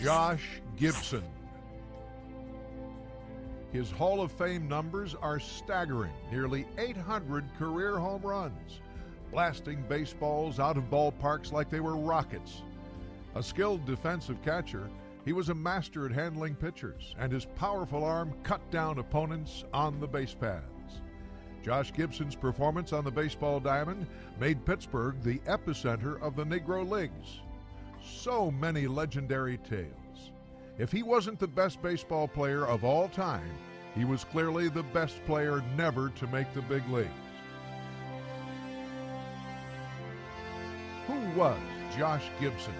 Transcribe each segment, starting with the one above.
Josh Gibson. His Hall of Fame numbers are staggering, nearly 800 career home runs, blasting baseballs out of ballparks like they were rockets. A skilled defensive catcher, he was a master at handling pitchers, and his powerful arm cut down opponents on the base paths. Josh Gibson's performance on the baseball diamond made Pittsburgh the epicenter of the Negro Leagues. So many legendary tales. If he wasn't the best baseball player of all time, he was clearly the best player never to make the big leagues. Who was Josh Gibson?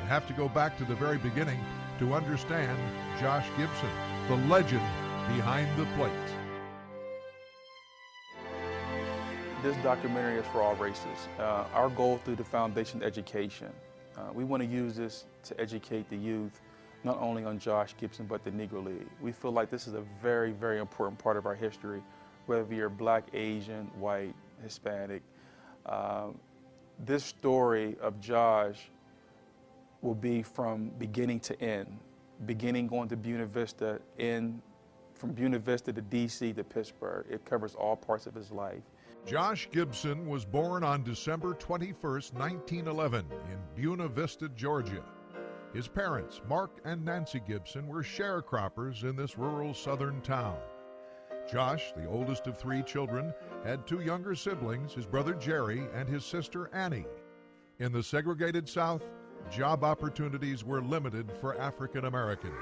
You have to go back to the very beginning to understand Josh Gibson, the legend behind the plate. This documentary is for all races. Our goal through the Foundation Education, we want to use this to educate the youth, not only on Josh Gibson, but the Negro League. We feel like this is a very, very important part of our history, whether you're black, Asian, white, Hispanic. This story of Josh will be from beginning to end, beginning going to Buena Vista, from Buena Vista to DC to Pittsburgh. It covers all parts of his life. Josh Gibson was born on December 21st, 1911 in Buena Vista, Georgia. His parents, Mark and Nancy Gibson, were sharecroppers in this rural southern town. Josh, the oldest of three children, had two younger siblings, his brother Jerry and his sister Annie. In the segregated South, job opportunities were limited for African Americans.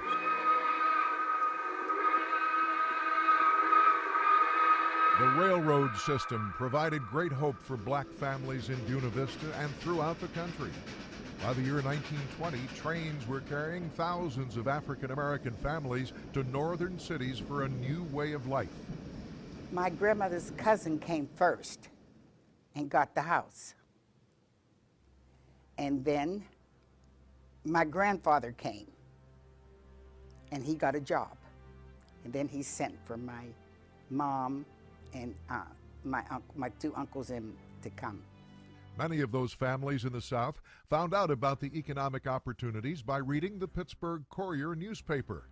The railroad system provided great hope for black families in Buena Vista and throughout the country. By the year 1920, trains were carrying thousands of African American families to northern cities for a new way of life. My grandmother's cousin came first and got the house. And then my grandfather came and he got a job. And then he sent for my mom and my two uncles and to come. Many of those families in the South found out about the economic opportunities by reading the Pittsburgh Courier newspaper.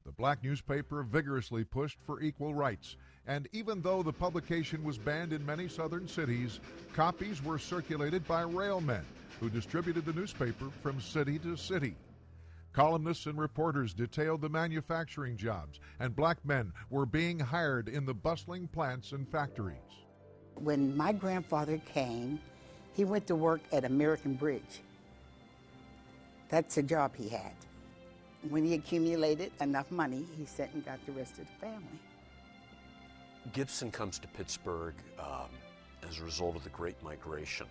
The black newspaper vigorously pushed for equal rights, and even though the publication was banned in many southern cities, copies were circulated by railmen who distributed the newspaper from city to city. Columnists and reporters detailed the manufacturing jobs, and black men were being hired in the bustling plants and factories. When my grandfather came, he went to work at American Bridge. That's a job he had. When he accumulated enough money, he sent and got the rest of the family. Gibson comes to Pittsburgh as a result of the Great Migration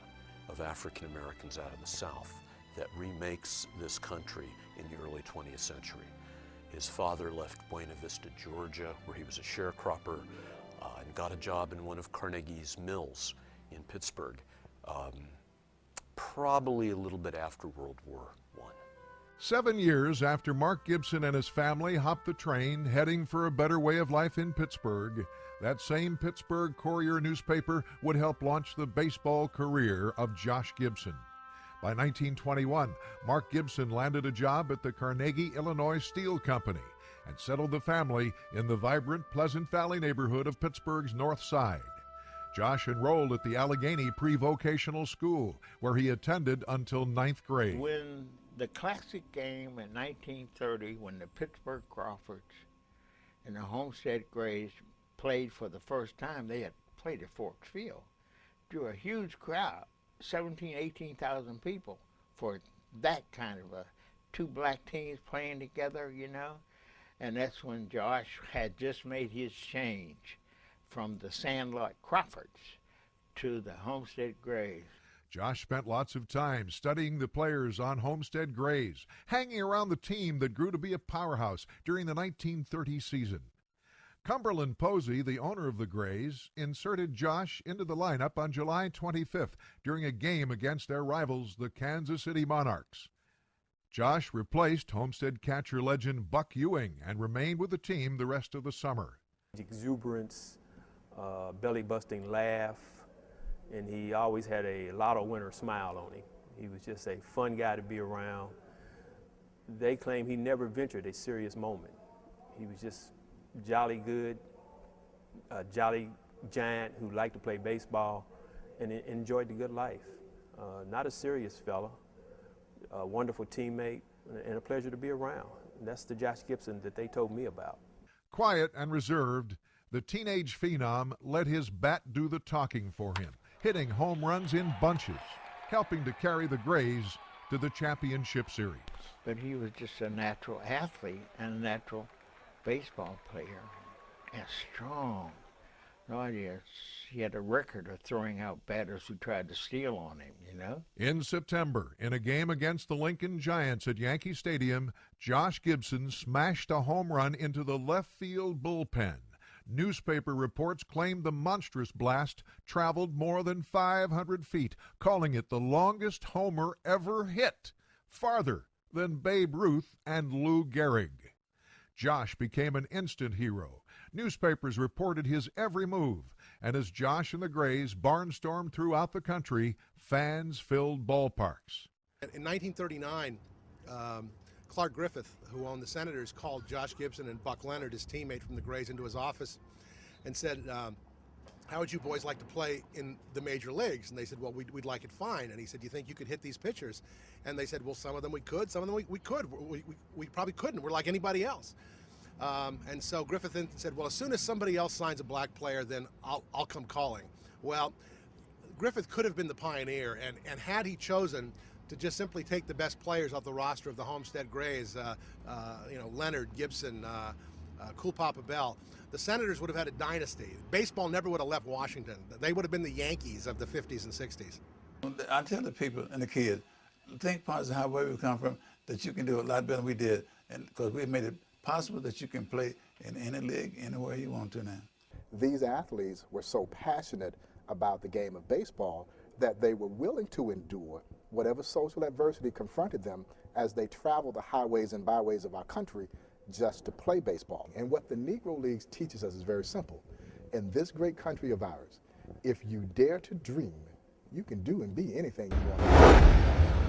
of African Americans out of the South that remakes this country in the early 20th century. His father left Buena Vista, Georgia, where he was a sharecropper, and got a job in one of Carnegie's mills in Pittsburgh, probably a little bit after World War I. 7 years after Mark Gibson and his family hopped the train heading for a better way of life in Pittsburgh, that same Pittsburgh Courier newspaper would help launch the baseball career of Josh Gibson. By 1921, Mark Gibson landed a job at the Carnegie, Illinois Steel Company and settled the family in the vibrant Pleasant Valley neighborhood of Pittsburgh's North Side. Josh enrolled at the Allegheny Pre-Vocational School, where he attended until 9th grade. When the classic game in 1930, when the Pittsburgh Crawfords and the Homestead Grays played for the first time, they had played at Forks Field. Drew a huge crowd, 17,000, 18,000 people for that kind of a two black teams playing together, you know. And that's when Josh had just made his change from the Sandlot Crawfords to the Homestead Grays. Josh spent lots of time studying the players on Homestead Grays, hanging around the team that grew to be a powerhouse during the 1930 season. Cumberland Posey, the owner of the Grays, inserted Josh into the lineup on July 25th during a game against their rivals, the Kansas City Monarchs. Josh replaced Homestead catcher legend Buck Ewing and remained with the team the rest of the summer. Exuberance, belly-busting laugh, and he always had a lotto winner smile on him. He was just a fun guy to be around. they claim he never ventured a serious moment. He was just jolly good, a jolly giant who liked to play baseball and enjoyed the good life. Not a serious fella, a wonderful teammate, and a pleasure to be around. And that's the Josh Gibson that they told me about. Quiet and reserved, the teenage phenom let his bat do the talking for him, hitting home runs in bunches, helping to carry the Grays to the championship series. But he was just a natural athlete and a natural baseball player, and strong. No idea. He had a record of throwing out batters who tried to steal on him, you know? In September, in a game against the Lincoln Giants at Yankee Stadium, Josh Gibson smashed a home run into the left field bullpen. Newspaper reports claimed the monstrous blast traveled more than 500 feet, calling it the longest homer ever hit, farther than Babe Ruth and Lou Gehrig. Josh became an instant hero. Newspapers reported his every move, and as Josh and the Grays barnstormed throughout the country, fans filled ballparks. In 1939, Clark Griffith, who owned the Senators, called Josh Gibson and Buck Leonard, his teammate from the Grays, into his office and said, how would you boys like to play in the major leagues? And they said, well, we'd like it fine. And he said, you think you could hit these pitchers? And they said, well, some of them we could, some of them we could. We probably couldn't. We're like anybody else. And so Griffith then said, well, as soon as somebody else signs a black player, then I'll come calling. Well, Griffith could have been the pioneer, and had he chosen to just simply take the best players off the roster of the Homestead Grays, Leonard, Gibson, Cool Papa Bell, the Senators would have had a dynasty. Baseball never would have left Washington. They would have been the Yankees of the 50s and 60s. I tell the people and the kids, think positive how where we come from, that you can do a lot better than we did, and because we made it possible that you can play in any league, anywhere you want to now. These athletes were so passionate about the game of baseball that they were willing to endure whatever social adversity confronted them as they traveled the highways and byways of our country just to play baseball. And what the Negro Leagues teaches us is very simple. In this great country of ours, if you dare to dream, you can do and be anything you want.